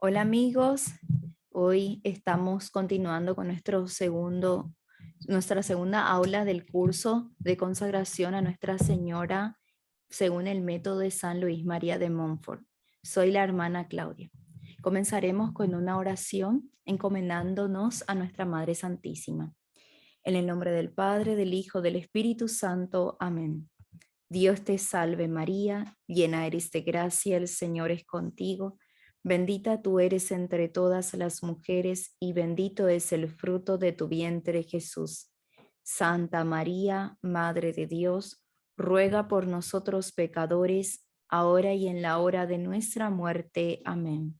Hola amigos, hoy estamos continuando con nuestra segunda aula del curso de consagración a Nuestra Señora según el método de San Luis María de Montfort. Soy la hermana Claudia. Comenzaremos con una oración encomendándonos a nuestra Madre Santísima. En el nombre del Padre, del Hijo, del Espíritu Santo. Amén. Dios te salve María, llena eres de gracia, el Señor es contigo. Bendita tú eres entre todas las mujeres y bendito es el fruto de tu vientre Jesús. Santa María, Madre de Dios, ruega por nosotros pecadores, ahora y en la hora de nuestra muerte. Amén.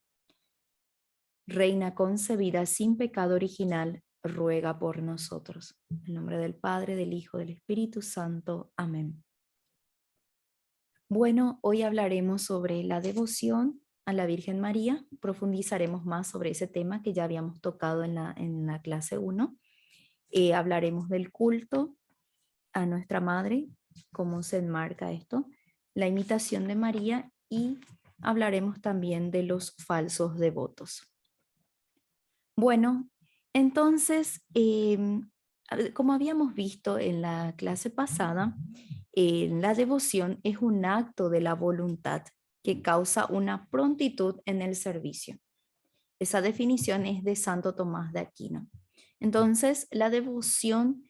Reina concebida sin pecado original, ruega por nosotros. En nombre del Padre, del Hijo, del Espíritu Santo. Amén. Bueno, hoy hablaremos sobre la devoción a la Virgen María. Profundizaremos más sobre ese tema que ya habíamos tocado en la clase 1. Hablaremos del culto a nuestra Madre, cómo se enmarca esto, la imitación de María y hablaremos también de los falsos devotos. Bueno, entonces, como habíamos visto en la clase pasada, la devoción es un acto de la voluntad que causa una prontitud en el servicio. Esa definición es de Santo Tomás de Aquino. Entonces, la devoción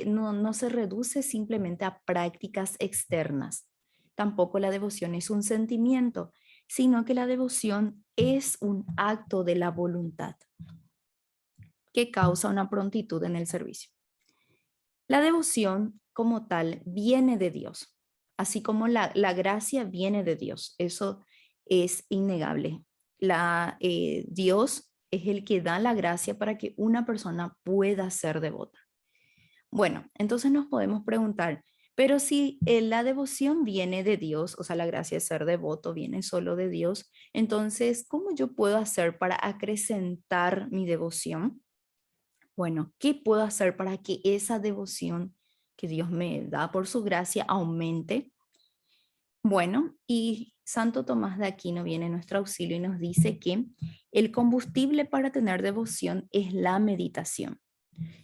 no se reduce simplemente a prácticas externas. Tampoco la devoción es un sentimiento, sino que la devoción es un acto de la voluntad que causa una prontitud en el servicio. La devoción como tal viene de Dios, así como la gracia viene de Dios. Eso es innegable. Dios es el que da la gracia para que una persona pueda ser devota. Bueno, entonces nos podemos preguntar, pero si la devoción viene de Dios, o sea, la gracia de ser devoto viene solo de Dios, entonces, ¿cómo yo puedo hacer para acrecentar mi devoción? Bueno, ¿qué puedo hacer para que esa devoción que Dios me da por su gracia aumente? Bueno, y Santo Tomás de Aquino viene en nuestro auxilio y nos dice que el combustible para tener devoción es la meditación.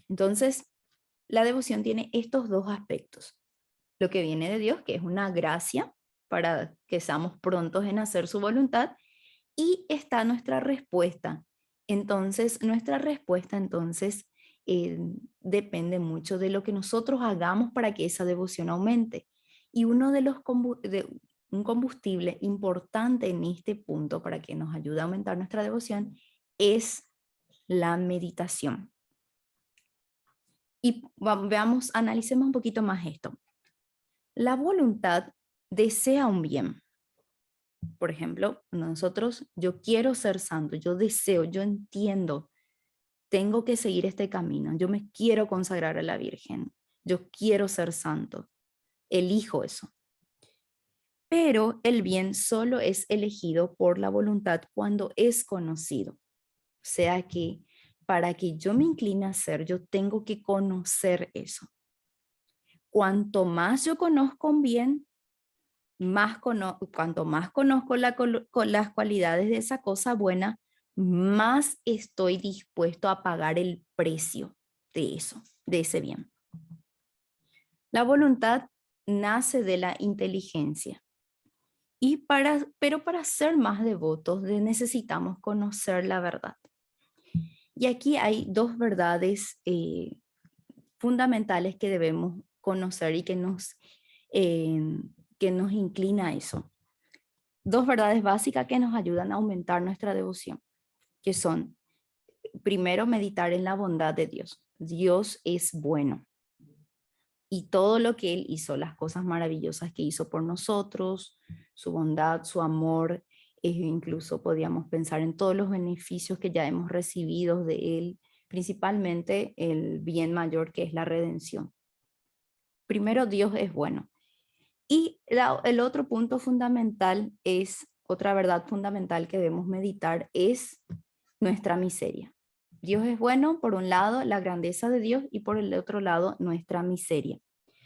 Entonces, la devoción tiene estos dos aspectos. Lo que viene de Dios, que es una gracia para que seamos prontos en hacer su voluntad, y está nuestra respuesta. Entonces, nuestra respuesta eh, depende mucho de lo que nosotros hagamos para que esa devoción aumente. Y un combustible importante en este punto para que nos ayude a aumentar nuestra devoción es la meditación. Y veamos, analicemos un poquito más esto. La voluntad desea un bien. Por ejemplo, yo quiero ser santo, yo deseo, yo entiendo, tengo que seguir este camino, yo me quiero consagrar a la Virgen, yo quiero ser santo, elijo eso. Pero el bien solo es elegido por la voluntad cuando es conocido. O sea que para que yo me incline a hacer, yo tengo que conocer eso. Cuanto más yo conozco un bien, cuanto más conozco las cualidades de esa cosa buena, más estoy dispuesto a pagar el precio de eso, de ese bien. La voluntad nace de la inteligencia. Pero para ser más devotos necesitamos conocer la verdad. Y aquí hay dos verdades fundamentales que debemos conocer y eh, que nos inclina a eso. Dos verdades básicas que nos ayudan a aumentar nuestra devoción, que son, primero, meditar en la bondad de Dios. Dios es bueno y todo lo que Él hizo, las cosas maravillosas que hizo por nosotros, su bondad, su amor, incluso podíamos pensar en todos los beneficios que ya hemos recibido de Él, principalmente el bien mayor que es la redención. Primero, Dios es bueno. Y el otro punto fundamental es, otra verdad fundamental que debemos meditar es nuestra miseria. Dios es bueno, por un lado, la grandeza de Dios y por el otro lado, nuestra miseria.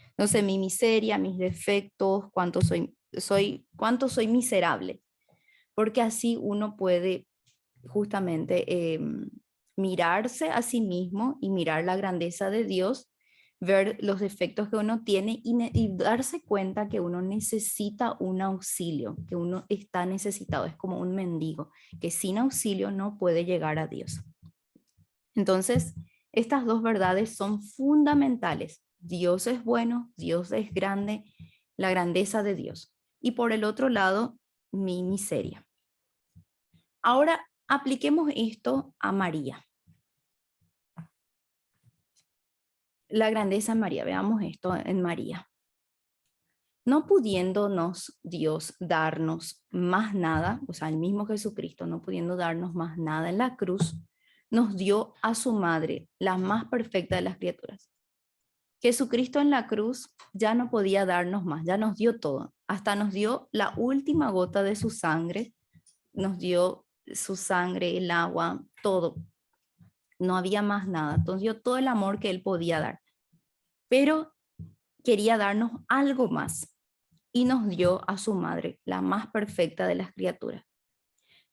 Entonces, mi miseria, mis defectos, cuánto soy miserable. Porque así uno puede justamente mirarse a sí mismo y mirar la grandeza de Dios, ver los defectos que uno tiene y darse cuenta que uno necesita un auxilio, que uno está necesitado, es como un mendigo, que sin auxilio no puede llegar a Dios. Entonces, estas dos verdades son fundamentales. Dios es bueno, Dios es grande, la grandeza de Dios. Y por el otro lado, mi miseria. Ahora, apliquemos esto a María. La grandeza en María, veamos esto en María. No pudiéndonos Dios darnos más nada, o sea, el mismo Jesucristo, no pudiendo darnos más nada en la cruz, nos dio a su madre, la más perfecta de las criaturas. Jesucristo en la cruz ya no podía darnos más, ya nos dio todo, hasta nos dio la última gota de su sangre, nos dio su sangre, el agua, todo. No había más nada, entonces dio todo el amor que él podía dar, pero quería darnos algo más y nos dio a su madre, la más perfecta de las criaturas.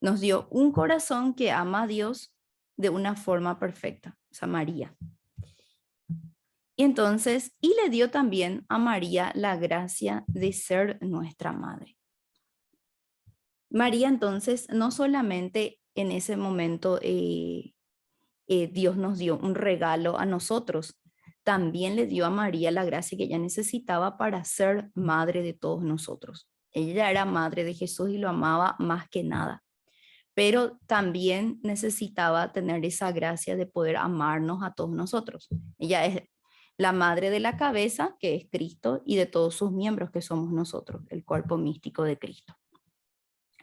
Nos dio un corazón que ama a Dios de una forma perfecta, o sea, María. Y entonces, y le dio también a María la gracia de ser nuestra madre. María entonces, no solamente en ese momento Dios nos dio un regalo a nosotros, también le dio a María la gracia que ella necesitaba para ser madre de todos nosotros. Ella era madre de Jesús y lo amaba más que nada, pero también necesitaba tener esa gracia de poder amarnos a todos nosotros. Ella es la madre de la cabeza, que es Cristo, y de todos sus miembros, que somos nosotros, el cuerpo místico de Cristo.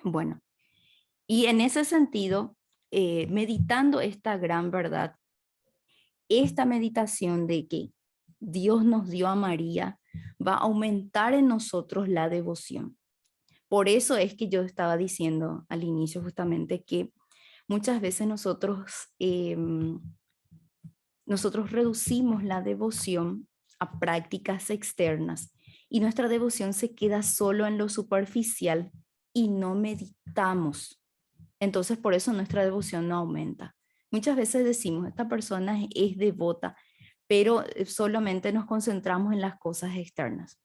Bueno, y en ese sentido, meditando esta gran verdad, esta meditación de que Dios nos dio a María va a aumentar en nosotros la devoción. Por eso es que yo estaba diciendo al inicio justamente que muchas veces nosotros reducimos la devoción a prácticas externas y nuestra devoción se queda solo en lo superficial y no meditamos. Entonces por eso nuestra devoción no aumenta. Muchas veces decimos, esta persona es devota, pero solamente nos concentramos en las cosas externas.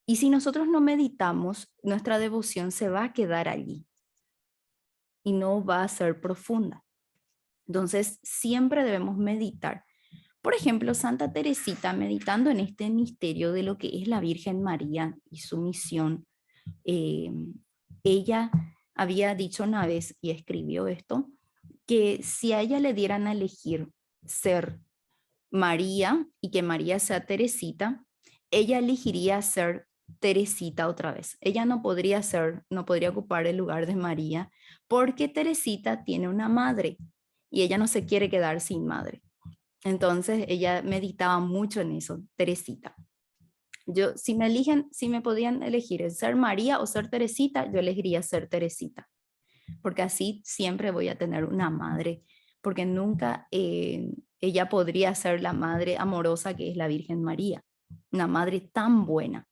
Y si nosotros no meditamos, nuestra devoción se va a quedar allí y no va a ser profunda. Entonces, siempre debemos meditar. Por ejemplo, Santa Teresita, meditando en este misterio de lo que es la Virgen María y su misión, eh, ella había dicho una vez, y escribió esto, que si a ella le dieran a elegir ser María y que María sea Teresita, ella elegiría ser Teresita otra vez. Ella no podría ocupar el lugar de María porque Teresita tiene una madre y ella no se quiere quedar sin madre. Entonces ella meditaba mucho en eso, Teresita. Yo, si me podían elegir ser María o ser Teresita, yo elegiría ser Teresita, porque así siempre voy a tener una madre, porque nunca ella podría ser la madre amorosa que es la Virgen María, una madre tan buena.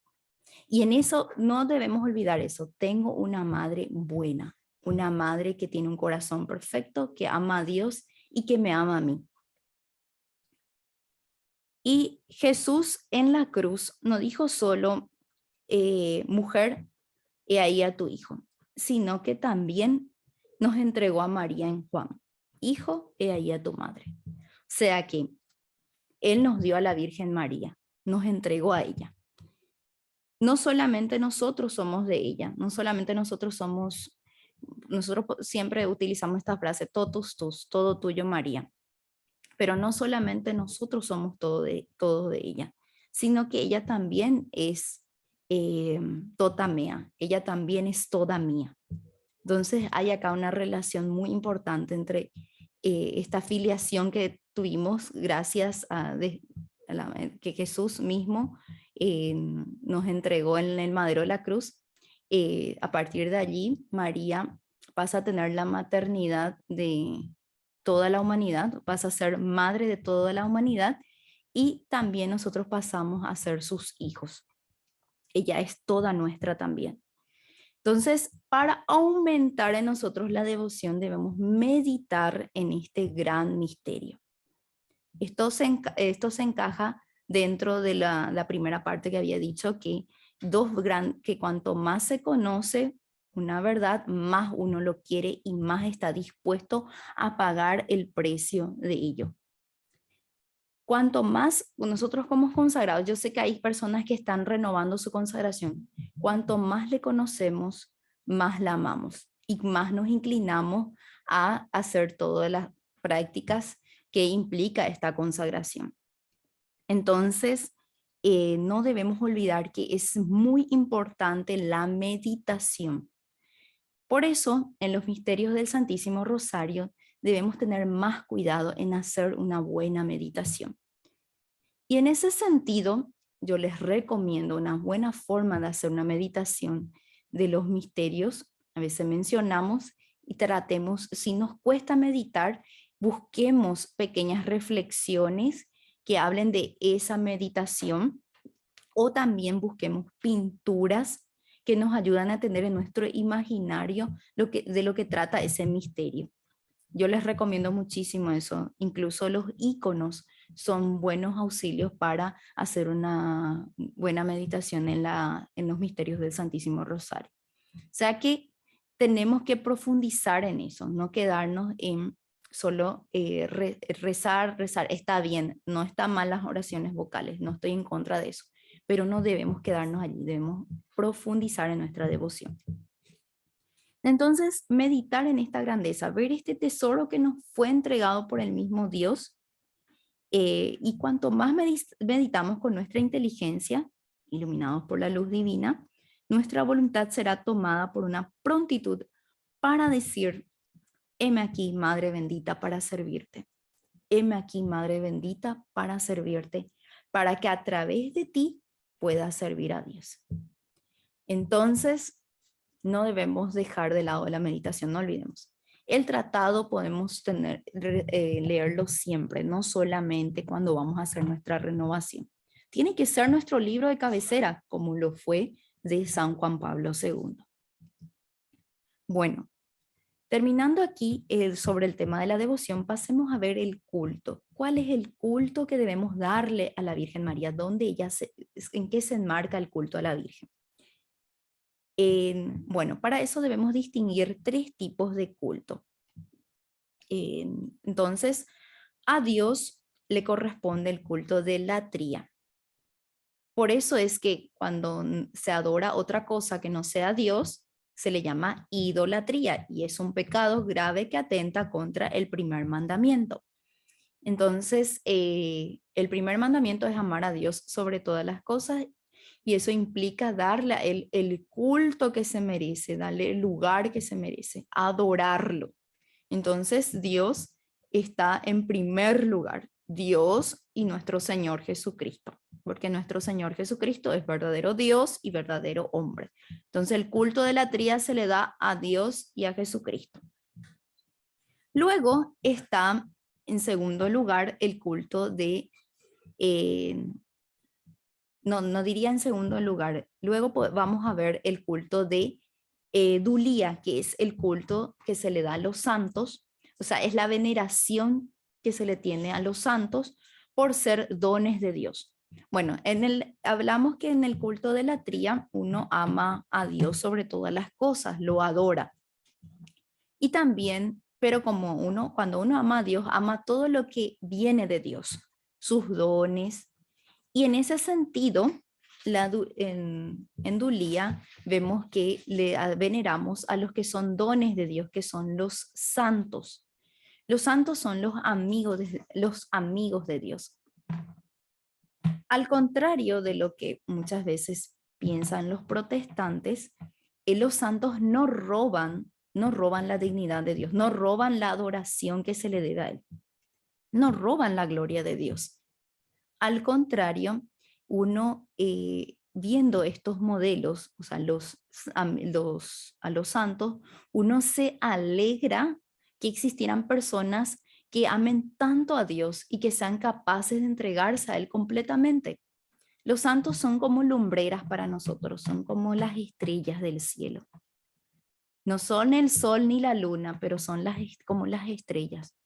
Y en eso no debemos olvidar eso, tengo una madre buena, una madre que tiene un corazón perfecto, que ama a Dios y que me ama a mí. Y Jesús en la cruz no dijo solo, mujer, he ahí a tu hijo, sino que también nos entregó a María en Juan, hijo, he ahí a tu madre. O sea que Él nos dio a la Virgen María, nos entregó a ella. No solamente nosotros somos de ella, no solamente nosotros siempre utilizamos esta frase, totus tus, todo tuyo María, pero no solamente nosotros somos todo de ella, sino que ella también es toda mía, ella también es toda mía. Entonces hay acá una relación muy importante entre esta filiación que tuvimos gracias que Jesús mismo nos entregó en el madero de la cruz. A partir de allí, María pasa a tener la maternidad de toda la humanidad, pasa a ser madre de toda la humanidad y también nosotros pasamos a ser sus hijos. Ella es toda nuestra también. Entonces, para aumentar en nosotros la devoción, debemos meditar en este gran misterio. Esto se encaja dentro de la primera parte que había dicho, que cuanto más se conoce una verdad, más uno lo quiere y más está dispuesto a pagar el precio de ello. Cuanto más nosotros como consagrados, yo sé que hay personas que están renovando su consagración, cuanto más le conocemos, más la amamos y más nos inclinamos a hacer todas las prácticas que implica esta consagración. Entonces, no debemos olvidar que es muy importante la meditación. Por eso, en los misterios del Santísimo Rosario, debemos tener más cuidado en hacer una buena meditación. Y en ese sentido, yo les recomiendo una buena forma de hacer una meditación de los misterios. A veces mencionamos y tratemos, si nos cuesta meditar, busquemos pequeñas reflexiones que hablen de esa meditación, o también busquemos pinturas que nos ayudan a tener en nuestro imaginario de lo que trata ese misterio. Yo les recomiendo muchísimo eso. Incluso los iconos son buenos auxilios para hacer una buena meditación en los misterios del Santísimo Rosario. O sea que tenemos que profundizar en eso, no quedarnos en solo rezar. Está bien, no están mal las oraciones vocales, no estoy en contra de eso, pero no debemos quedarnos allí, debemos profundizar en nuestra devoción. Entonces, meditar en esta grandeza, ver este tesoro que nos fue entregado por el mismo Dios, y cuanto más meditamos con nuestra inteligencia, iluminados por la luz divina, nuestra voluntad será tomada por una prontitud para decir: heme aquí, Madre bendita, para servirte. Heme aquí, Madre bendita, para servirte, para que a través de ti pueda servir a Dios. Entonces, no debemos dejar de lado la meditación, no olvidemos. El tratado podemos leerlo siempre, no solamente cuando vamos a hacer nuestra renovación. Tiene que ser nuestro libro de cabecera, como lo fue de San Juan Pablo II. Bueno, terminando aquí sobre el tema de la devoción, pasemos a ver el culto. ¿Cuál es el culto que debemos darle a la Virgen María? ¿En qué se enmarca el culto a la Virgen? Bueno, para eso debemos distinguir tres tipos de culto. Entonces, a Dios le corresponde el culto de latría. Por eso es que cuando se adora otra cosa que no sea Dios, se le llama idolatría y es un pecado grave que atenta contra el primer mandamiento. Entonces, el primer mandamiento es amar a Dios sobre todas las cosas, y eso implica darle el culto que se merece, darle el lugar que se merece, adorarlo. Entonces, Dios está en primer lugar, Dios y nuestro Señor Jesucristo, porque nuestro Señor Jesucristo es verdadero Dios y verdadero hombre. Entonces, el culto de la tría se le da a Dios y a Jesucristo. Luego está en segundo lugar el culto de, no diría en segundo lugar, luego vamos a ver el culto de Dulía, que es el culto que se le da a los santos, o sea, es la veneración que se le tiene a los santos por ser dones de Dios. Bueno, hablamos que en el culto de la tría uno ama a Dios sobre todas las cosas, lo adora. Y también, pero cuando uno ama a Dios, ama todo lo que viene de Dios, sus dones. Y en ese sentido, en Dulía vemos que veneramos a los que son dones de Dios, que son los santos. Los santos son los amigos de Dios. Al contrario de lo que muchas veces piensan los protestantes, los santos no roban la dignidad de Dios, no roban la adoración que se le debe a Él, no roban la gloria de Dios. Al contrario, uno viendo estos modelos, o sea, a los santos, uno se alegra que existieran personas que amen tanto a Dios y que sean capaces de entregarse a Él completamente. Los santos son como lumbreras para nosotros, son como las estrellas del cielo. No son el sol ni la luna, pero son como las estrellas,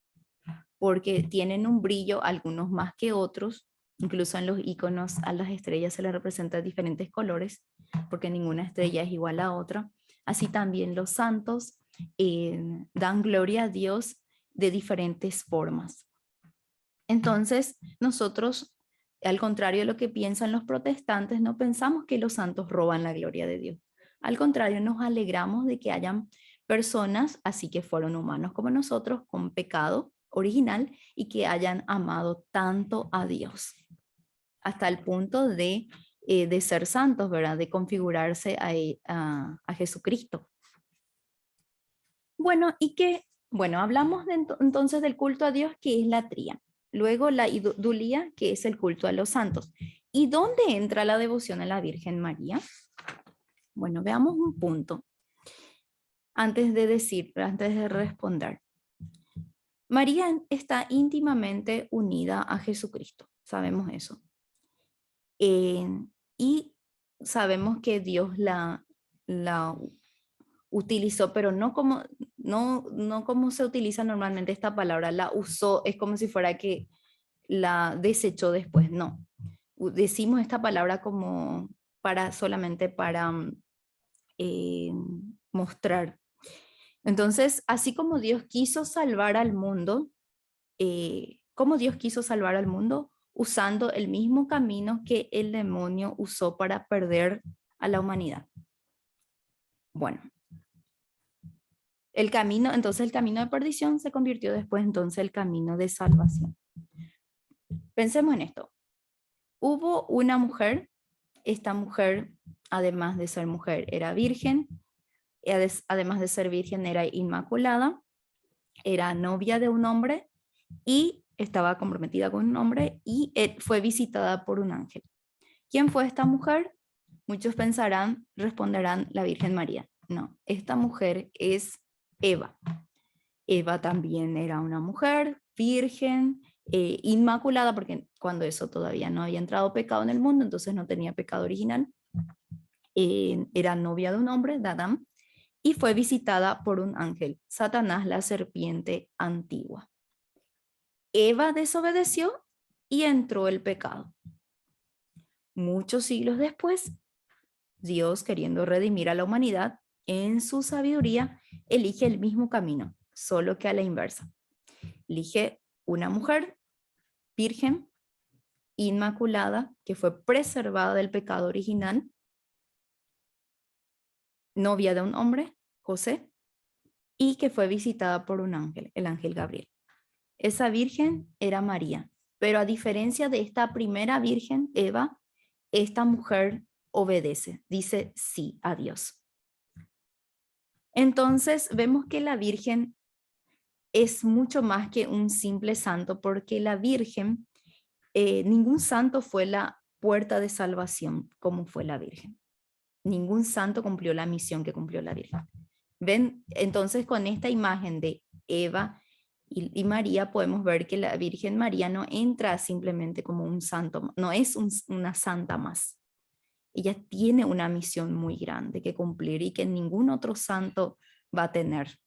porque tienen un brillo, algunos más que otros. Incluso en los iconos a las estrellas se les representa diferentes colores, porque ninguna estrella es igual a otra. Así también los santos dan gloria a Dios de diferentes formas. Entonces, nosotros, al contrario de lo que piensan los protestantes, no pensamos que los santos roban la gloria de Dios. Al contrario, nos alegramos de que hayan personas, así que fueron humanos como nosotros, con pecado original y que hayan amado tanto a Dios, hasta el punto de ser santos, ¿verdad? De configurarse a Jesucristo. Bueno, bueno, hablamos entonces del culto a Dios, que es la tría. Luego la idulía, que es el culto a los santos. ¿Y dónde entra la devoción a la Virgen María? Bueno, veamos un punto antes de responder. María está íntimamente unida a Jesucristo, sabemos eso. Y sabemos que Dios la utilizó, pero no como se utiliza normalmente esta palabra, la usó, es como si fuera que la desechó después, no. Decimos esta palabra como solamente para mostrar. Entonces, así como Dios quiso salvar al mundo, como Dios quiso salvar al mundo, usando el mismo camino que el demonio usó para perder a la humanidad. Bueno, entonces el camino de perdición se convirtió después entonces el camino de salvación. Pensemos en esto. Hubo una mujer, esta mujer, además de ser mujer, era virgen, además de ser virgen era inmaculada, era novia de un hombre y estaba comprometida con un hombre y fue visitada por un ángel. ¿Quién fue esta mujer? Muchos responderán la Virgen María. No, esta mujer es Eva. Eva también era una mujer virgen, inmaculada, porque cuando eso todavía no había entrado pecado en el mundo, entonces no tenía pecado original. Era novia de un hombre, de Adán, y fue visitada por un ángel, Satanás, la serpiente antigua. Eva desobedeció y entró el pecado. Muchos siglos después, Dios, queriendo redimir a la humanidad, en su sabiduría, elige el mismo camino, solo que a la inversa. Elige una mujer virgen, inmaculada, que fue preservada del pecado original, novia de un hombre, José, y que fue visitada por un ángel, el ángel Gabriel. Esa virgen era María, pero a diferencia de esta primera virgen, Eva, esta mujer obedece, dice sí a Dios. Entonces vemos que la Virgen es mucho más que un simple santo, porque la Virgen, ningún santo fue la puerta de salvación como fue la Virgen. Ningún santo cumplió la misión que cumplió la Virgen. ¿Ven? Entonces con esta imagen de Eva y María podemos ver que la Virgen María no entra simplemente como un santo, no es una santa más. Ella tiene una misión muy grande que cumplir y que ningún otro santo va a tener.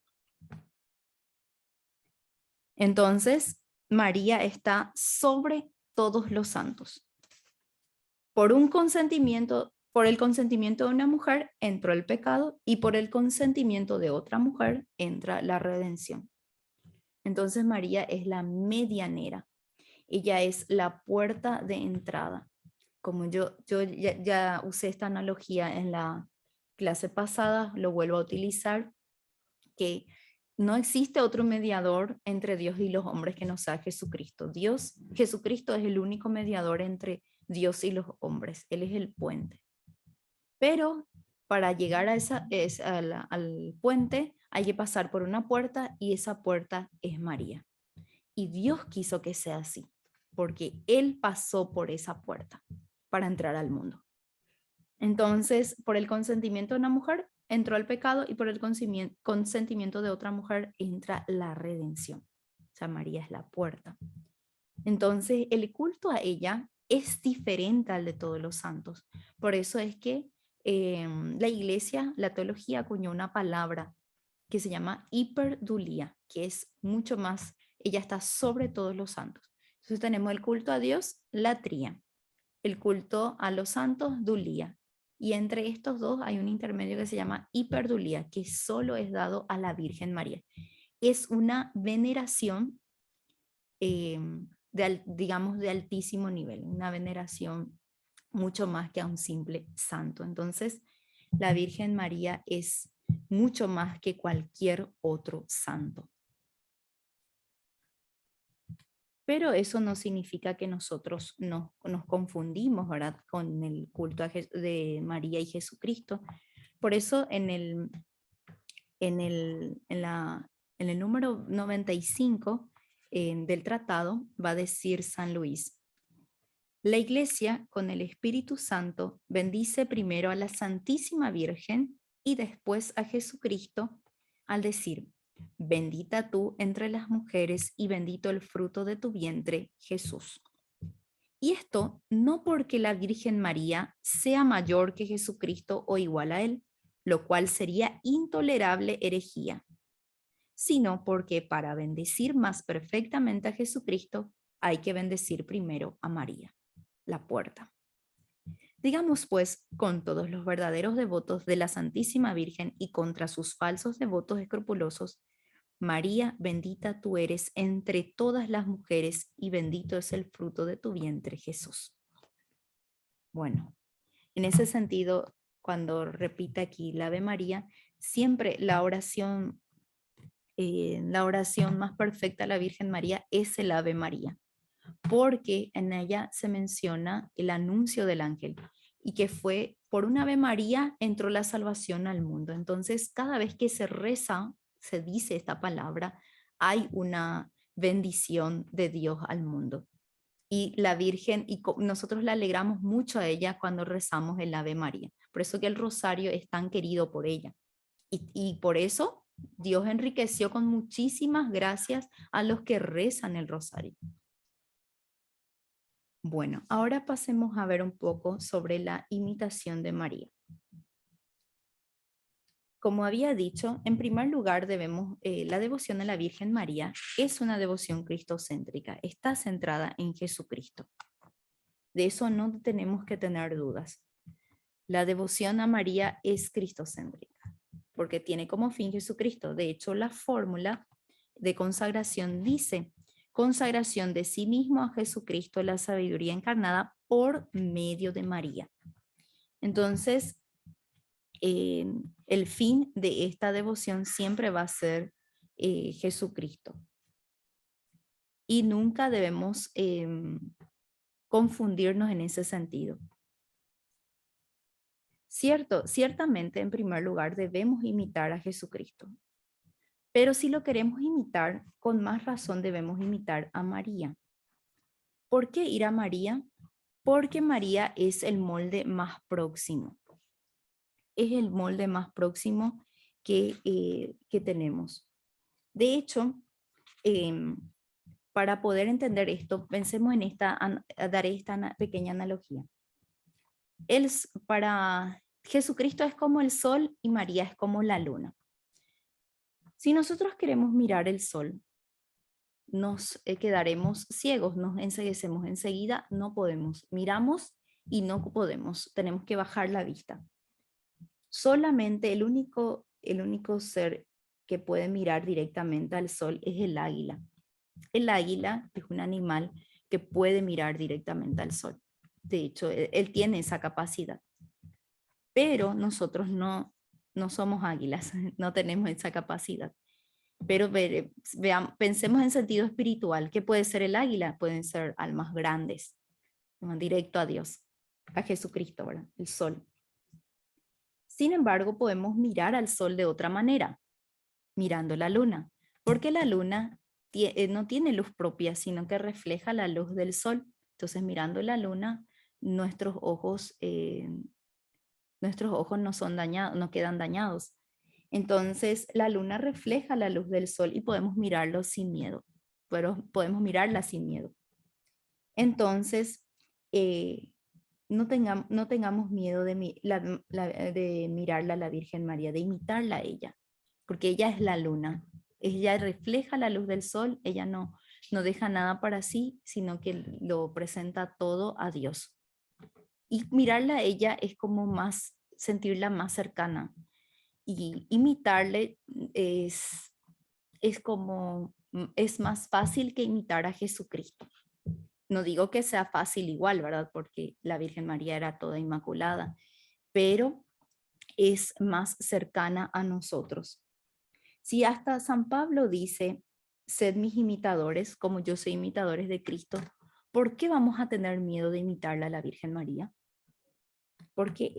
Entonces, María está sobre todos los santos. Por el consentimiento de una mujer entró el pecado y por el consentimiento de otra mujer entra la redención. Entonces María es la medianera. Ella es la puerta de entrada. Como yo ya usé esta analogía en la clase pasada, lo vuelvo a utilizar, que no existe otro mediador entre Dios y los hombres que no sea Jesucristo. Jesucristo es el único mediador entre Dios y los hombres. Él es el puente. Pero para llegar al puente hay que pasar por una puerta y esa puerta es María. Y Dios quiso que sea así, porque Él pasó por esa puerta para entrar al mundo. Entonces, por el consentimiento de una mujer entró el pecado y por el consentimiento de otra mujer entra la redención. O sea, María es la puerta. Entonces, el culto a ella es diferente al de todos los santos. Por eso es que la iglesia, la teología acuñó una palabra que se llama hiperdulía, que es mucho más, ella está sobre todos los santos. Entonces tenemos el culto a Dios, latría, el culto a los santos, dulía. Y entre estos dos hay un intermedio que se llama hiperdulía, que solo es dado a la Virgen María. Es una veneración, digamos, de altísimo nivel, una veneración mucho más que a un simple santo. Entonces, la Virgen María es mucho más que cualquier otro santo. Pero eso no significa que nosotros nos confundimos, ¿verdad?, con el culto de María y Jesucristo. Por eso en el número 95 del tratado va a decir San Luis: la Iglesia con el Espíritu Santo bendice primero a la Santísima Virgen y después a Jesucristo al decir: bendita tú entre las mujeres y bendito el fruto de tu vientre, Jesús. Y esto no porque la Virgen María sea mayor que Jesucristo o igual a él, lo cual sería intolerable herejía, sino porque para bendecir más perfectamente a Jesucristo hay que bendecir primero a María, la puerta. Digamos pues, con todos los verdaderos devotos de la Santísima Virgen y contra sus falsos devotos escrupulosos: María, bendita tú eres entre todas las mujeres y bendito es el fruto de tu vientre, Jesús. Bueno, en ese sentido, cuando repite aquí la Ave María, siempre la oración más perfecta a la Virgen María es el Ave María, porque en ella se menciona el anuncio del ángel y que fue por una Ave María entró la salvación al mundo. Entonces, cada vez que se reza, se dice esta palabra, hay una bendición de Dios al mundo. Y la Virgen, y nosotros la alegramos mucho a ella cuando rezamos el Ave María. Por eso que el rosario es tan querido por ella. Y por eso Dios enriqueció con muchísimas gracias a los que rezan el rosario. Bueno, ahora pasemos a ver un poco sobre la imitación de María. Como había dicho, en primer lugar la devoción a la Virgen María es una devoción cristocéntrica, está centrada en Jesucristo. De eso no tenemos que tener dudas. La devoción a María es cristocéntrica, porque tiene como fin Jesucristo. De hecho, la fórmula de consagración dice: consagración de sí mismo a Jesucristo, la sabiduría encarnada, por medio de María. Entonces, el fin de esta devoción siempre va a ser Jesucristo. Y nunca debemos confundirnos en ese sentido. Ciertamente, en primer lugar, debemos imitar a Jesucristo. Pero si lo queremos imitar, con más razón debemos imitar a María. ¿Por qué ir a María? Porque María es el molde más próximo. Es el molde más próximo que tenemos. De hecho, para poder entender esto, pensemos en daré esta pequeña analogía. Para Jesucristo es como el sol y María es como la luna. Si nosotros queremos mirar el sol, nos quedaremos ciegos, nos enceguecemos enseguida, no podemos. Miramos y no podemos, tenemos que bajar la vista. Solamente el único ser que puede mirar directamente al sol es el águila. El águila es un animal que puede mirar directamente al sol. De hecho, él tiene esa capacidad. Pero nosotros no somos águilas, no tenemos esa capacidad. Pero pensemos en sentido espiritual. ¿Qué puede ser el águila? Pueden ser almas grandes, van directo a Dios, a Jesucristo, ¿verdad? El sol. Sin embargo, podemos mirar al sol de otra manera, mirando la luna, porque la luna no tiene luz propia, sino que refleja la luz del sol. Entonces, mirando la luna, nuestros ojos no son dañados, no quedan dañados. Entonces, la luna refleja la luz del sol y podemos mirarlo sin miedo, pero podemos mirarla sin miedo. Entonces, no tengamos miedo de mirarla a la Virgen María, de imitarla a ella. porque ella es la luna. Ella refleja la luz del sol, ella no deja nada para sí, sino que lo presenta todo a Dios. Y mirarla a ella es como más, sentirla más cercana. Y imitarle es como, es más fácil que imitar a Jesucristo. No digo que sea fácil igual, ¿verdad? Porque la Virgen María era toda inmaculada, pero es más cercana a nosotros. Si hasta San Pablo dice, sed mis imitadores, como yo soy imitadores de Cristo, ¿por qué vamos a tener miedo de imitarla a la Virgen María? Porque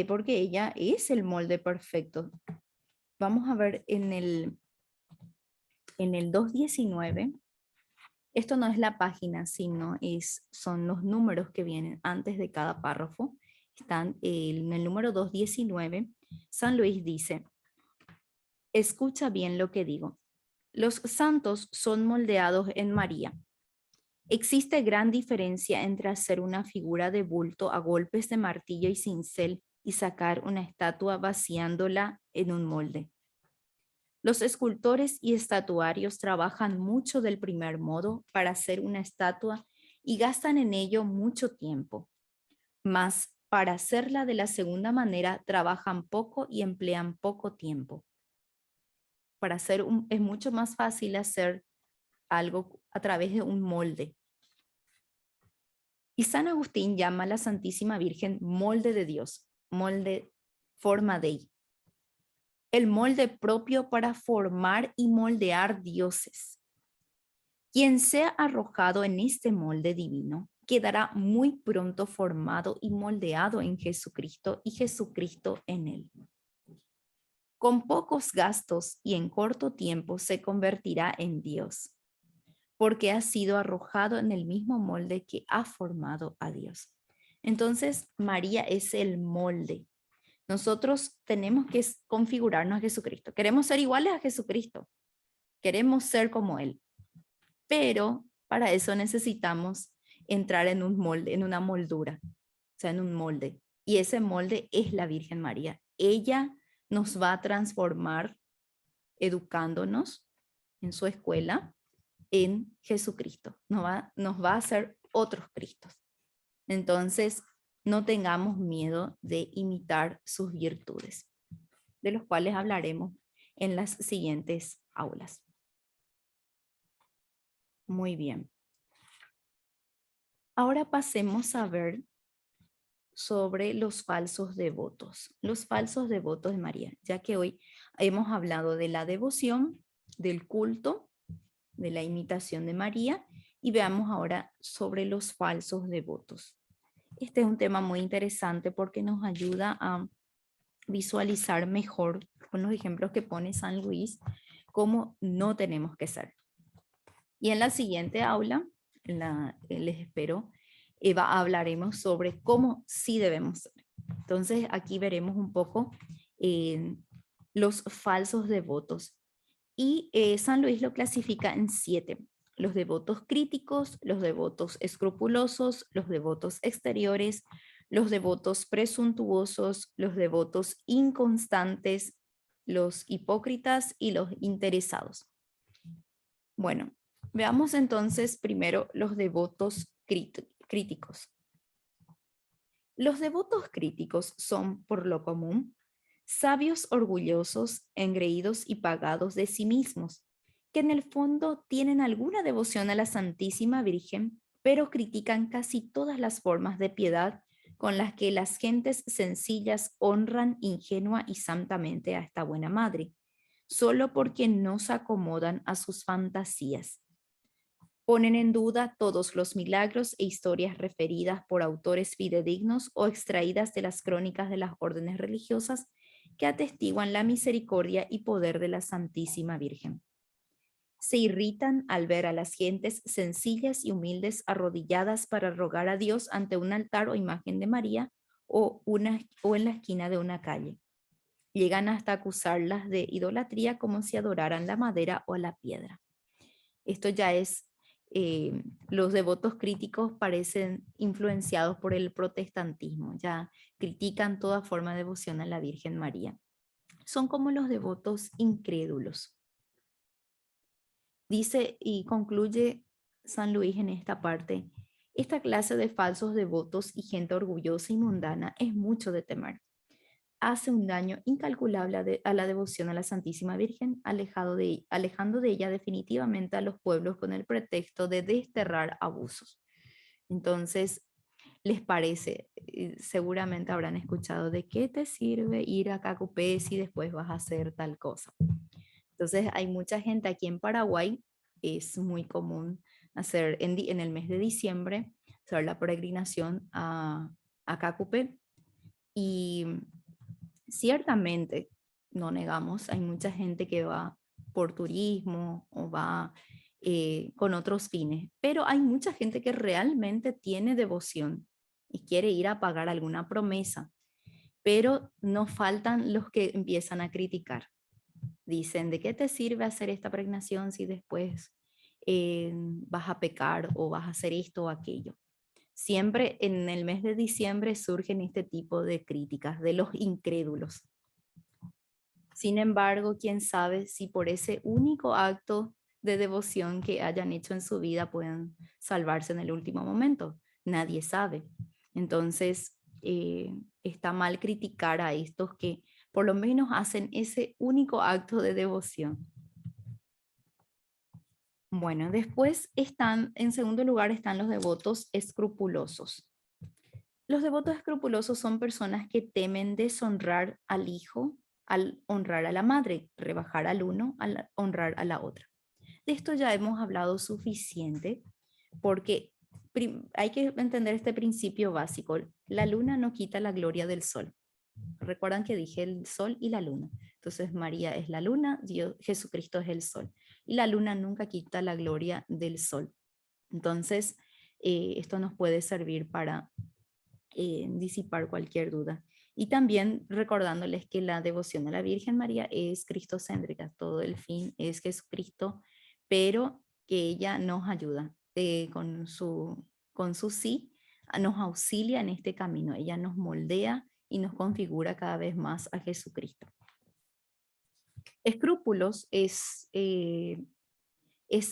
porque ella es el molde perfecto. Vamos a ver en el 219. Esto no es la página, sino son los números que vienen antes de cada párrafo. Están en el número 219. San Luis dice, escucha bien lo que digo. Los santos son moldeados en María. Existe gran diferencia entre hacer una figura de bulto a golpes de martillo y cincel y sacar una estatua vaciándola en un molde. Los escultores y estatuarios trabajan mucho del primer modo para hacer una estatua y gastan en ello mucho tiempo. Mas para hacerla de la segunda manera trabajan poco y emplean poco tiempo. Es mucho más fácil hacer algo a través de un molde. Y San Agustín llama a la Santísima Virgen molde de Dios, molde, forma Dei. El molde propio para formar y moldear dioses. Quien sea arrojado en este molde divino quedará muy pronto formado y moldeado en Jesucristo y Jesucristo en él. Con pocos gastos y en corto tiempo se convertirá en Dios, porque ha sido arrojado en el mismo molde que ha formado a Dios. Entonces, María es el molde. Nosotros tenemos que configurarnos a Jesucristo. Queremos ser iguales a Jesucristo. Queremos ser como Él. Pero para eso necesitamos entrar en un molde, en una moldura, o sea, en un molde. Y ese molde es la Virgen María. Ella nos va a transformar educándonos en su escuela en Jesucristo. Nos va a hacer otros Cristos. Entonces, no tengamos miedo de imitar sus virtudes, de los cuales hablaremos en las siguientes aulas. Muy bien. Ahora pasemos a ver sobre los falsos devotos. Los falsos devotos de María, ya que hoy hemos hablado de la devoción, del culto, de la imitación de María, y veamos ahora sobre los falsos devotos. Este es un tema muy interesante porque nos ayuda a visualizar mejor con los ejemplos que pone San Luis cómo no tenemos que ser. Y en la siguiente aula, les espero, hablaremos sobre cómo sí debemos ser. Entonces aquí veremos un poco los falsos devotos. Y San Luis lo clasifica en 7. Los devotos críticos, los devotos escrupulosos, los devotos exteriores, los devotos presuntuosos, los devotos inconstantes, los hipócritas y los interesados. Bueno, veamos entonces primero los devotos críticos. Los devotos críticos son, por lo común, sabios orgullosos, engreídos y pagados de sí mismos, que en el fondo tienen alguna devoción a la Santísima Virgen, pero critican casi todas las formas de piedad con las que las gentes sencillas honran ingenua y santamente a esta buena madre, solo porque no se acomodan a sus fantasías. Ponen en duda todos los milagros e historias referidas por autores fidedignos o extraídas de las crónicas de las órdenes religiosas que atestiguan la misericordia y poder de la Santísima Virgen. Se irritan al ver a las gentes sencillas y humildes arrodilladas para rogar a Dios ante un altar o imagen de María o en la esquina de una calle. Llegan hasta acusarlas de idolatría como si adoraran la madera o la piedra. Esto ya es, los devotos críticos parecen influenciados por el protestantismo, ya critican toda forma de devoción a la Virgen María. son como los devotos incrédulos. Dice y concluye San Luis en esta parte: esta clase de falsos devotos y gente orgullosa y mundana es mucho de temer. Hace un daño incalculable a la devoción a la Santísima Virgen, alejando de ella definitivamente a los pueblos con el pretexto de desterrar abusos. Entonces, les parece, seguramente habrán escuchado, ¿de qué te sirve ir a Cacupé si después vas a hacer tal cosa? Entonces, hay mucha gente aquí en Paraguay, es muy común hacer en el mes de diciembre, hacer la peregrinación a Cacupé. Y ciertamente, no negamos, hay mucha gente que va por turismo o va con otros fines, pero hay mucha gente que realmente tiene devoción y quiere ir a pagar alguna promesa, pero no faltan los que empiezan a criticar. Dicen: ¿de qué te sirve hacer esta pregnación si después vas a pecar o vas a hacer esto o aquello? Siempre en el mes de diciembre surgen este tipo de críticas de los incrédulos. Sin embargo, quién sabe si por ese único acto de devoción que hayan hecho en su vida pueden salvarse en el último momento. Nadie sabe. Entonces, está mal criticar a estos que por lo menos hacen ese único acto de devoción. Bueno, después están, en segundo lugar, están los devotos escrupulosos. Los devotos escrupulosos son personas que temen deshonrar al hijo al honrar a la madre, rebajar al uno al honrar a la otra. De esto ya hemos hablado suficiente porque hay que entender este principio básico. La luna no quita la gloria del sol. Recuerdan que dije el sol y la luna. Entonces María es la luna, Dios, Jesucristo es el sol. Y la luna nunca quita la gloria del sol. Entonces, esto nos puede servir para disipar cualquier duda. Y también recordándoles que la devoción a la Virgen María es cristocéntrica, todo el fin es Jesucristo, pero que ella nos ayuda con su sí, nos auxilia en este camino, ella nos moldea y nos configura cada vez más a Jesucristo. Escrúpulos es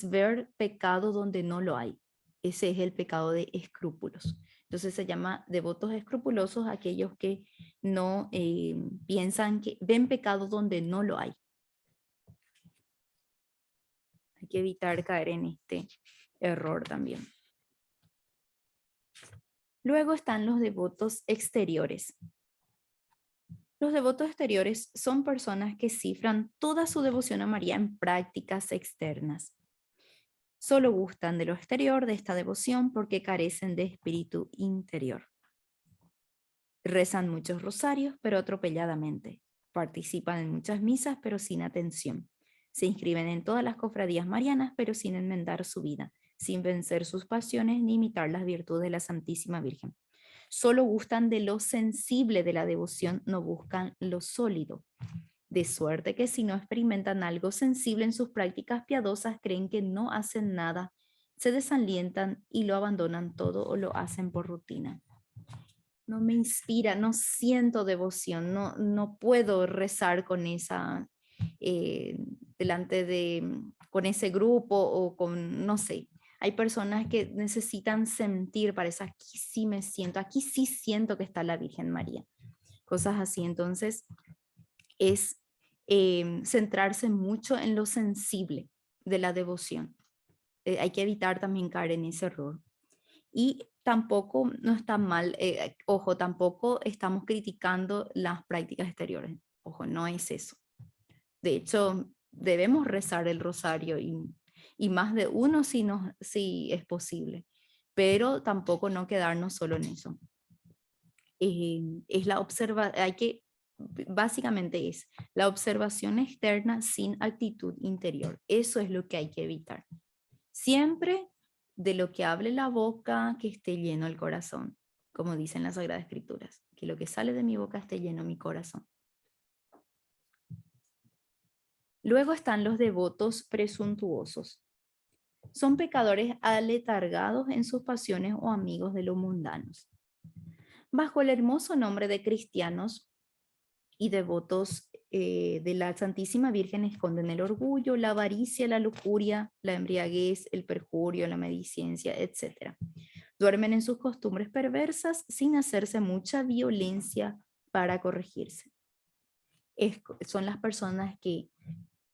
ver pecado donde no lo hay. Ese es el pecado de escrúpulos. Entonces se llama devotos escrupulosos aquellos que no piensan que ven pecado donde no lo hay. Hay que evitar caer en este error también. Luego están los devotos exteriores. Los devotos exteriores son personas que cifran toda su devoción a María en prácticas externas. Solo gustan de lo exterior de esta devoción porque carecen de espíritu interior. Rezan muchos rosarios, pero atropelladamente. Participan en muchas misas, pero sin atención. Se inscriben en todas las cofradías marianas, pero sin enmendar su vida, sin vencer sus pasiones ni imitar las virtudes de la Santísima Virgen. Solo gustan de lo sensible de la devoción, no buscan lo sólido. De suerte que si no experimentan algo sensible en sus prácticas piadosas, creen que no hacen nada, se desalientan y lo abandonan todo o lo hacen por rutina. No me inspira, no siento devoción, no puedo rezar con esa, delante de, con ese grupo o con, no sé. Hay personas que necesitan sentir, para eso aquí sí me siento, aquí sí siento que está la Virgen María. Cosas así, entonces es centrarse mucho en lo sensible de la devoción. Hay que evitar también caer en ese error. Y tampoco no está mal, ojo, tampoco estamos criticando las prácticas exteriores. Ojo, no es eso. De hecho, debemos rezar el rosario y más de uno si es posible, pero tampoco no quedarnos solo en eso. Es la hay que, básicamente es la observación externa sin actitud interior. Eso es lo que hay que evitar. Siempre de lo que hable la boca, que esté lleno el corazón, como dicen las Sagradas Escrituras, que lo que sale de mi boca esté lleno mi corazón. Luego están los devotos presuntuosos. Son pecadores aletargados en sus pasiones o amigos de los mundanos. Bajo el hermoso nombre de cristianos y devotos de la Santísima Virgen esconden el orgullo, la avaricia, la lujuria, la embriaguez, el perjurio, la maledicencia, etc. Duermen en sus costumbres perversas sin hacerse mucha violencia para corregirse. Son las personas que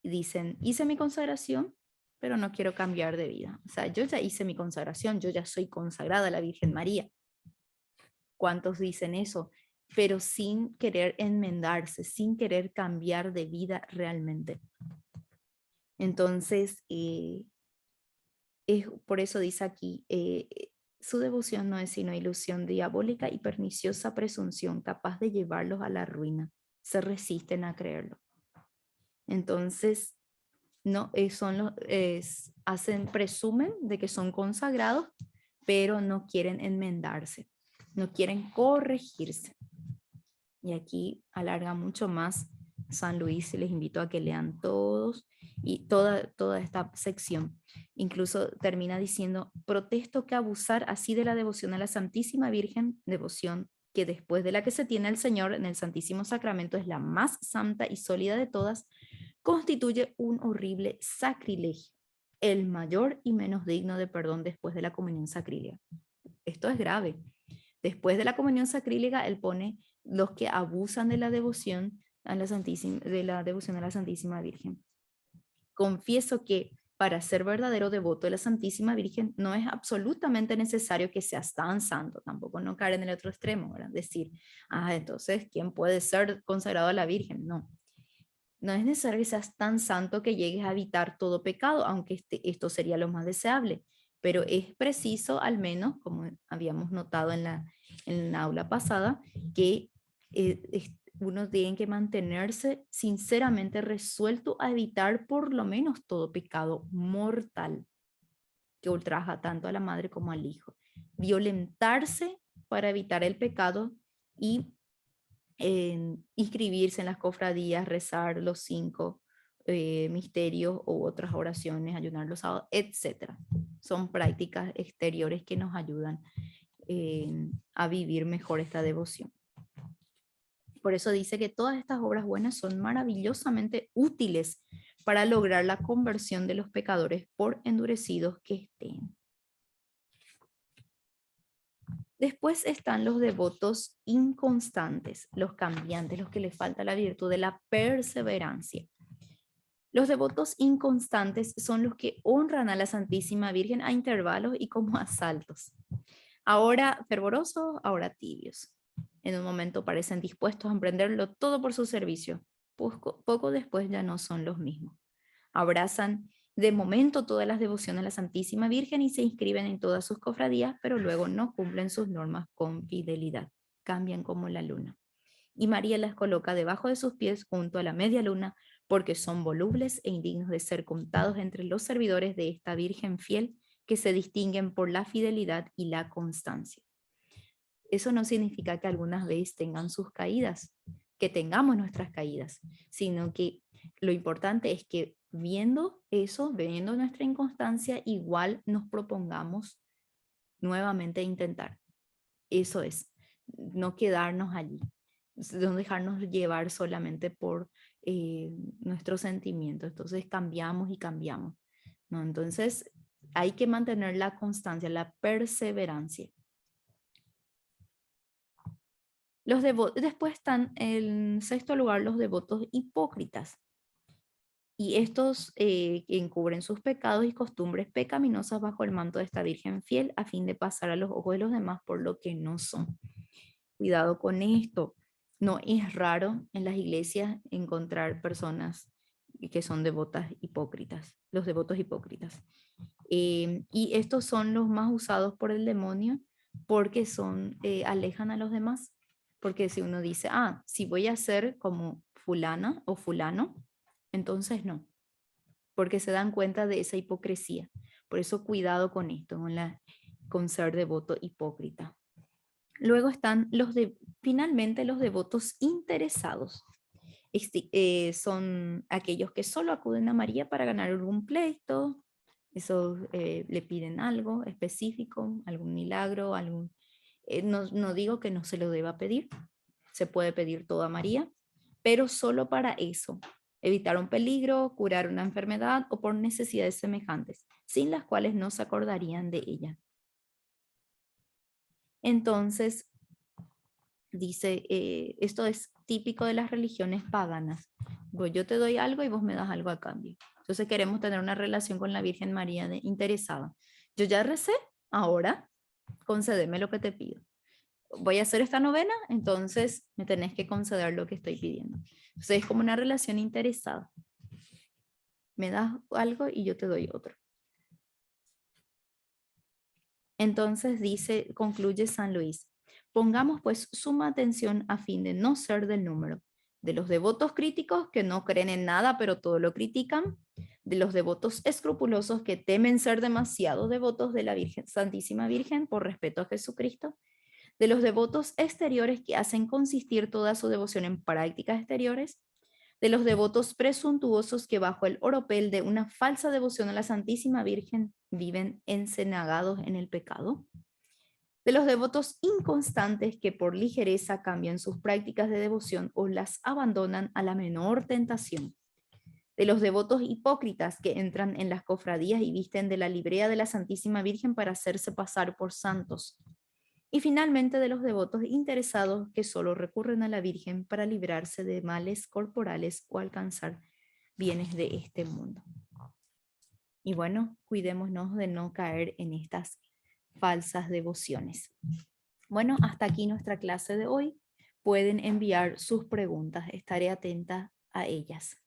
dicen, hice mi consagración, pero no quiero cambiar de vida. O sea, yo ya hice mi consagración, yo ya soy consagrada a la Virgen María. ¿Cuántos dicen eso? Pero sin querer enmendarse, sin querer cambiar de vida realmente. Entonces, por eso dice aquí, su devoción no es sino ilusión diabólica y perniciosa presunción capaz de llevarlos a la ruina. Se resisten a creerlo. Entonces, no, presumen de que son consagrados, pero no quieren enmendarse, no quieren corregirse. Y aquí alarga mucho más San Luis, les invito a que lean todos y toda esta sección. Incluso termina diciendo, protesto que abusar así de la devoción a la Santísima Virgen, devoción que después de la que se tiene el Señor en el Santísimo Sacramento es la más santa y sólida de todas, constituye un horrible sacrilegio, el mayor y menos digno de perdón después de la comunión sacrílega. Esto es grave. Después de la comunión sacrílega, él pone los que abusan de la devoción a la Santísima Virgen. Confieso que para ser verdadero devoto de la Santísima Virgen no es absolutamente necesario que seas tan santo, tampoco no caer en el otro extremo, ¿verdad? Decir, entonces, ¿quién puede ser consagrado a la Virgen? No. No es necesario que seas tan santo que llegues a evitar todo pecado, aunque esto sería lo más deseable, pero es preciso, al menos, como habíamos notado en la aula pasada, que uno tiene que mantenerse sinceramente resuelto a evitar por lo menos todo pecado mortal que ultraja tanto a la madre como al hijo. Violentarse para evitar el pecado y inscribirse en las cofradías, rezar los 5 misterios u otras oraciones, ayunar los sábados, etc. Son prácticas exteriores que nos ayudan a vivir mejor esta devoción. Por eso dice que todas estas obras buenas son maravillosamente útiles para lograr la conversión de los pecadores por endurecidos que estén. Después están los devotos inconstantes, los cambiantes, los que les falta la virtud de la perseverancia. Los devotos inconstantes son los que honran a la Santísima Virgen a intervalos y como a saltos. Ahora fervorosos, ahora tibios. En un momento parecen dispuestos a emprenderlo todo por su servicio. Poco después ya no son los mismos. Abrazan de momento todas las devociones a la Santísima Virgen y se inscriben en todas sus cofradías, pero luego no cumplen sus normas con fidelidad. Cambian como la luna. Y María las coloca debajo de sus pies junto a la media luna, porque son volubles e indignos de ser contados entre los servidores de esta Virgen fiel que se distinguen por la fidelidad y la constancia. Eso no significa que algunas veces tengan sus caídas, que tengamos nuestras caídas, sino que lo importante es que viendo eso, viendo nuestra inconstancia, igual nos propongamos nuevamente intentar. Eso es, no quedarnos allí, no dejarnos llevar solamente por nuestros sentimientos. Entonces cambiamos y cambiamos, ¿no? Entonces hay que mantener la constancia, la perseverancia. Después están en sexto lugar los devotos hipócritas. Y estos encubren sus pecados y costumbres pecaminosas bajo el manto de esta Virgen fiel a fin de pasar a los ojos de los demás por lo que no son. Cuidado con esto. No es raro en las iglesias encontrar personas que son devotas hipócritas, los devotos hipócritas. Y estos son los más usados por el demonio porque alejan a los demás. Porque si uno dice, si voy a ser como fulana o fulano, entonces no, porque se dan cuenta de esa hipocresía. Por eso cuidado con esto, con ser devoto hipócrita. Luego están finalmente los devotos interesados. Son aquellos que solo acuden a María para ganar algún pleito, le piden algo específico, algún milagro, no digo que no se lo deba pedir, se puede pedir todo a María, pero solo para eso, evitar un peligro, curar una enfermedad o por necesidades semejantes, sin las cuales no se acordarían de ella. Entonces, dice, esto es típico de las religiones paganas. Pues yo te doy algo y vos me das algo a cambio. Entonces queremos tener una relación con la Virgen María interesada. Yo ya recé, ahora concédeme lo que te pido. Voy a hacer esta novena, entonces me tenés que conceder lo que estoy pidiendo. Entonces es como una relación interesada. Me das algo y yo te doy otro. Entonces dice, concluye San Luis, pongamos pues suma atención a fin de no ser del número de los devotos críticos que no creen en nada pero todo lo critican, de los devotos escrupulosos que temen ser demasiado devotos de la Virgen, Santísima Virgen por respeto a Jesucristo, de los devotos exteriores que hacen consistir toda su devoción en prácticas exteriores, de los devotos presuntuosos que bajo el oropel de una falsa devoción a la Santísima Virgen viven encenagados en el pecado, de los devotos inconstantes que por ligereza cambian sus prácticas de devoción o las abandonan a la menor tentación, de los devotos hipócritas que entran en las cofradías y visten de la librea de la Santísima Virgen para hacerse pasar por santos, y finalmente de los devotos interesados que solo recurren a la Virgen para librarse de males corporales o alcanzar bienes de este mundo. Y bueno, cuidémonos de no caer en estas falsas devociones. Bueno, hasta aquí nuestra clase de hoy. Pueden enviar sus preguntas, estaré atenta a ellas.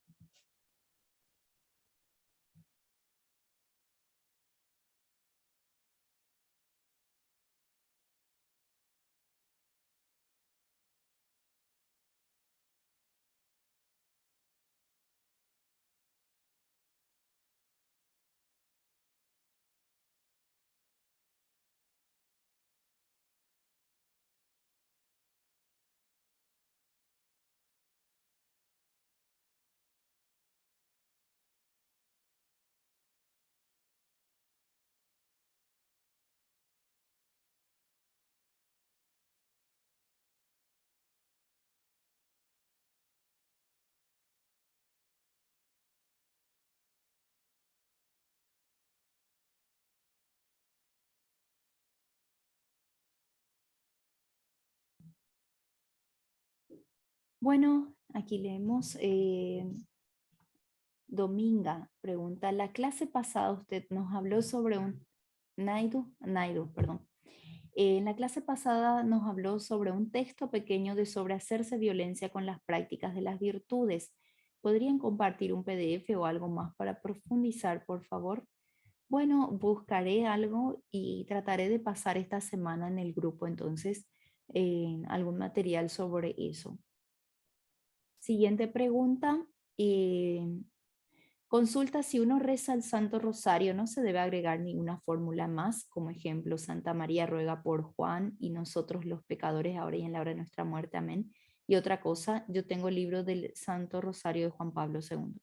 Bueno, aquí leemos. Dominga pregunta, la clase pasada usted nos habló sobre un... Naidu, perdón. En la clase pasada nos habló sobre un texto pequeño de sobre hacerse violencia con las prácticas de las virtudes. ¿Podrían compartir un PDF o algo más para profundizar, por favor? Bueno, buscaré algo y trataré de pasar esta semana en el grupo, entonces, algún material sobre eso. Siguiente pregunta. Consulta si uno reza el Santo Rosario, no se debe agregar ninguna fórmula más, como ejemplo, Santa María ruega por Juan y nosotros los pecadores ahora y en la hora de nuestra muerte. Amén. Y otra cosa, yo tengo el libro del Santo Rosario de Juan Pablo II.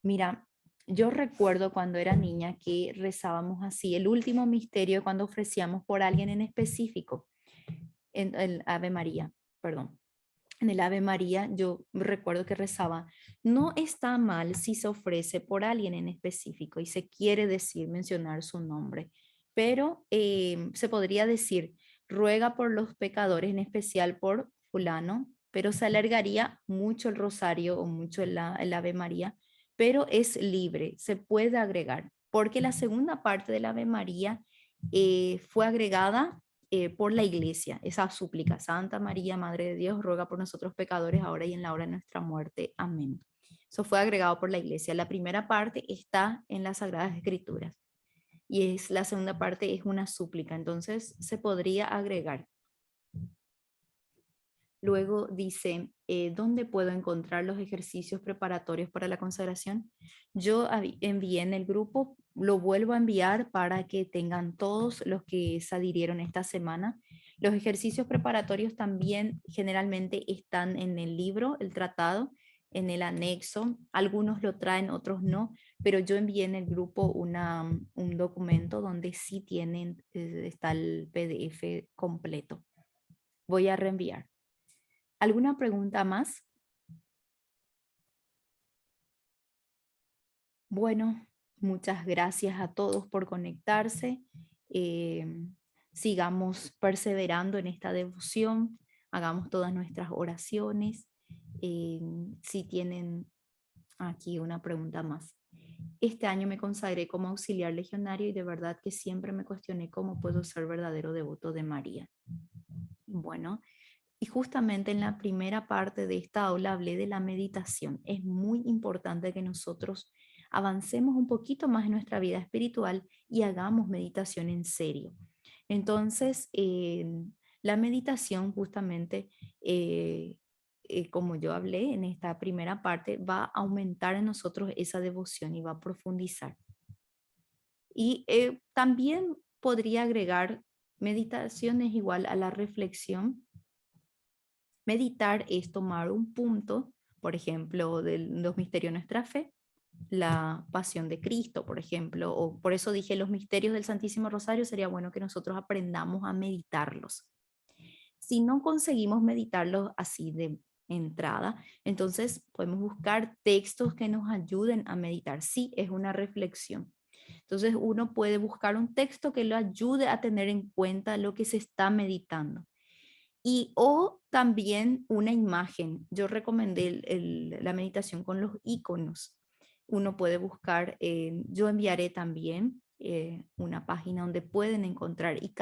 Mira, yo recuerdo cuando era niña que rezábamos así, el último misterio cuando ofrecíamos por alguien en específico, en el Ave María, perdón. En el Ave María yo recuerdo que rezaba, no está mal si se ofrece por alguien en específico y se quiere decir, mencionar su nombre, pero se podría decir, ruega por los pecadores, en especial por fulano, pero se alargaría mucho el rosario o mucho el Ave María, pero es libre, se puede agregar, porque la segunda parte del Ave María fue agregada por la iglesia, esa súplica, Santa María, Madre de Dios, ruega por nosotros pecadores, ahora y en la hora de nuestra muerte. Amén. Eso fue agregado por la iglesia. La primera parte está en las Sagradas Escrituras y la segunda parte es una súplica, entonces se podría agregar. Luego dice, ¿dónde puedo encontrar los ejercicios preparatorios para la consagración? Yo envié en el grupo, lo vuelvo a enviar para que tengan todos los que se adhirieron esta semana. Los ejercicios preparatorios también generalmente están en el libro, el tratado, en el anexo. Algunos lo traen, otros no, pero yo envié en el grupo un documento donde sí tienen, está el PDF completo. Voy a reenviar. ¿Alguna pregunta más? Bueno, muchas gracias a todos por conectarse. Eh, Sigamos perseverando en esta devoción, hagamos todas nuestras oraciones. Eh, si tienen aquí una pregunta más. Este año me consagré como auxiliar legionario y de verdad que siempre me cuestioné cómo puedo ser verdadero devoto de María. Bueno, y justamente en la primera parte de esta aula hablé de la meditación. Es muy importante que nosotros avancemos un poquito más en nuestra vida espiritual y hagamos meditación en serio. Entonces, la meditación justamente, como yo hablé en esta primera parte, va a aumentar en nosotros esa devoción y va a profundizar. Y también podría agregar meditaciones igual a la reflexión. Meditar es tomar un punto, por ejemplo, de los misterios de nuestra fe, la pasión de Cristo, por ejemplo, o por eso dije los misterios del Santísimo Rosario, sería bueno que nosotros aprendamos a meditarlos. Si no conseguimos meditarlos así de entrada, entonces podemos buscar textos que nos ayuden a meditar. Sí, es una reflexión. Entonces uno puede buscar un texto que lo ayude a tener en cuenta lo que se está meditando. Y o también una imagen. Yo recomendé la meditación con los iconos. Uno puede buscar, yo enviaré también una página donde pueden encontrar y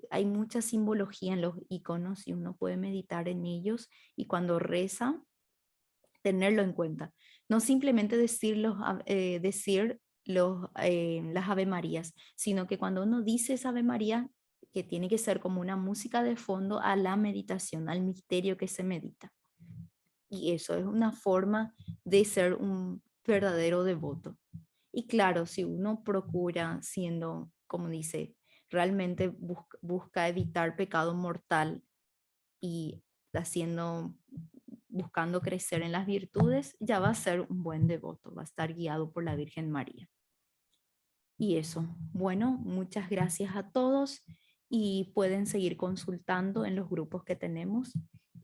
hay mucha simbología en los iconos y uno puede meditar en ellos y cuando reza, tenerlo en cuenta. No simplemente decir las Ave Marías, sino que cuando uno dice esa Ave María, que tiene que ser como una música de fondo a la meditación, al misterio que se medita. Y eso es una forma de ser un verdadero devoto. Y claro, si uno procura siendo, como dice, realmente busca evitar pecado mortal y haciendo, buscando crecer en las virtudes, ya va a ser un buen devoto, va a estar guiado por la Virgen María. Y eso, bueno, muchas gracias a todos y pueden seguir consultando en los grupos que tenemos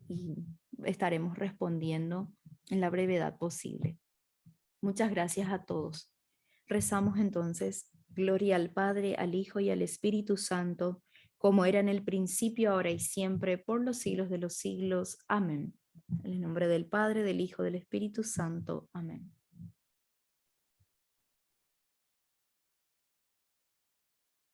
y estaremos respondiendo en la brevedad posible. Muchas gracias a todos. Rezamos entonces, gloria al Padre, al Hijo y al Espíritu Santo, como era en el principio, ahora y siempre, por los siglos de los siglos. Amén. En el nombre del Padre, del Hijo, del Espíritu Santo. Amén.